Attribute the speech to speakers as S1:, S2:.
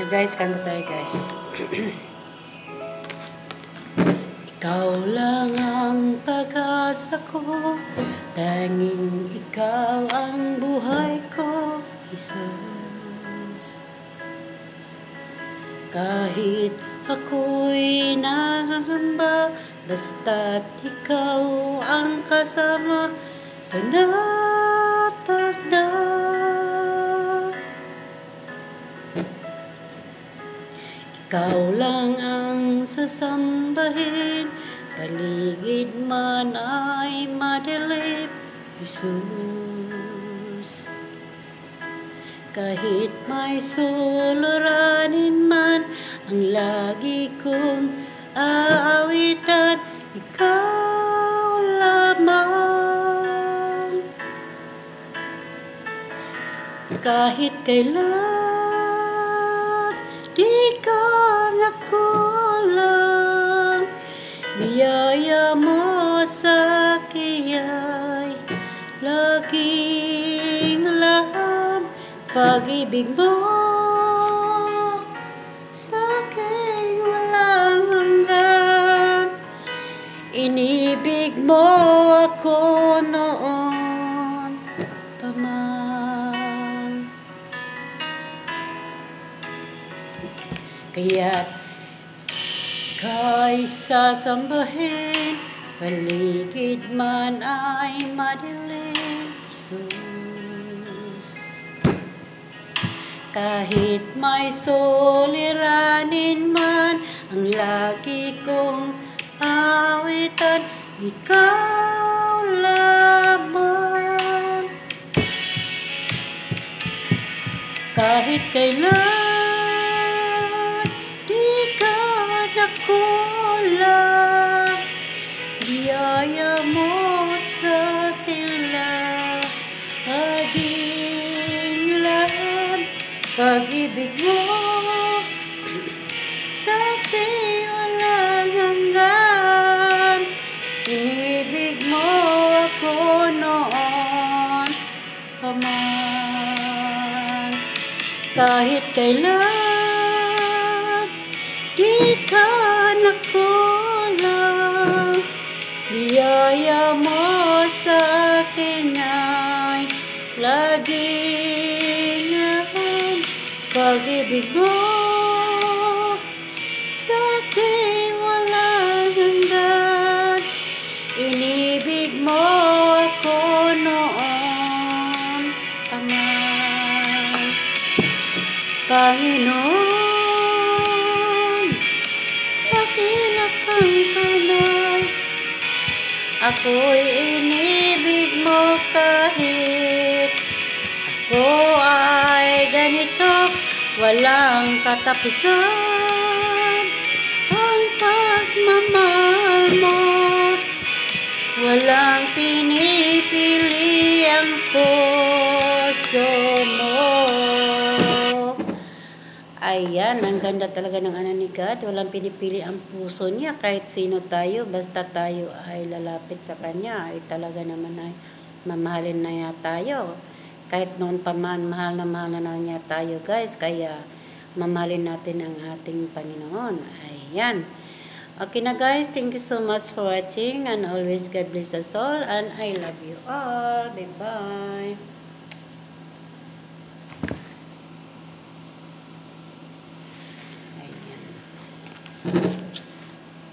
S1: Guys, kanta tayo guys. Ikaw lang ang pag-asa ko, tanging ikaw ang buhay ko, Jesus. Kahit ako'y nangangamba, basta't ikaw ang kasama, panatag na. Ikaw lang ang sasambahin, paligid man ay madilim, Jesus. Kahit may suliranin man, ang lagi kong aawitan, ikaw lamang. Kahit kailan di ka nakulang, biyaya mo sa akin laging lahat. Pag-ibig mo sa akin walang hanggan, inibig mo ako noon pa man. Kaya kay sasambahin, paligid man ay madilim, Jesus. Kahit may suliranin man, ang lagi kong awitan, ikaw lamang. Kahit kailan nakulang, biyaya mo sa akin laging lahat. Pag-ibig mo sa akin walang hanggan, inibig mo ako noon pa man. Kahit kailan di ka nakulang, biyaya mo sa akin ay laging lahat. Pag-ibig mo sa akin walang hanggan, inibig mo ako noon pa man. Panginoon, dakila kang tunay, ako'y inibig mo kahit ako ay ganito, walang katapusan ang pagmamahal mo, walang pinipili ang puso mo. Ayan, ang ganda talaga ng ano ni God. Walang pinipili ang puso niya. Kahit sino tayo, basta tayo ay lalapit sa Kanya, ay talaga naman ay mamahalin na niya tayo. Kahit noon pa man, mahal na niya tayo guys. Kaya mamahalin natin ang ating Panginoon. Ayan. Okay na guys, thank you so much for watching. And always God bless us all. And I love you all. Bye-bye.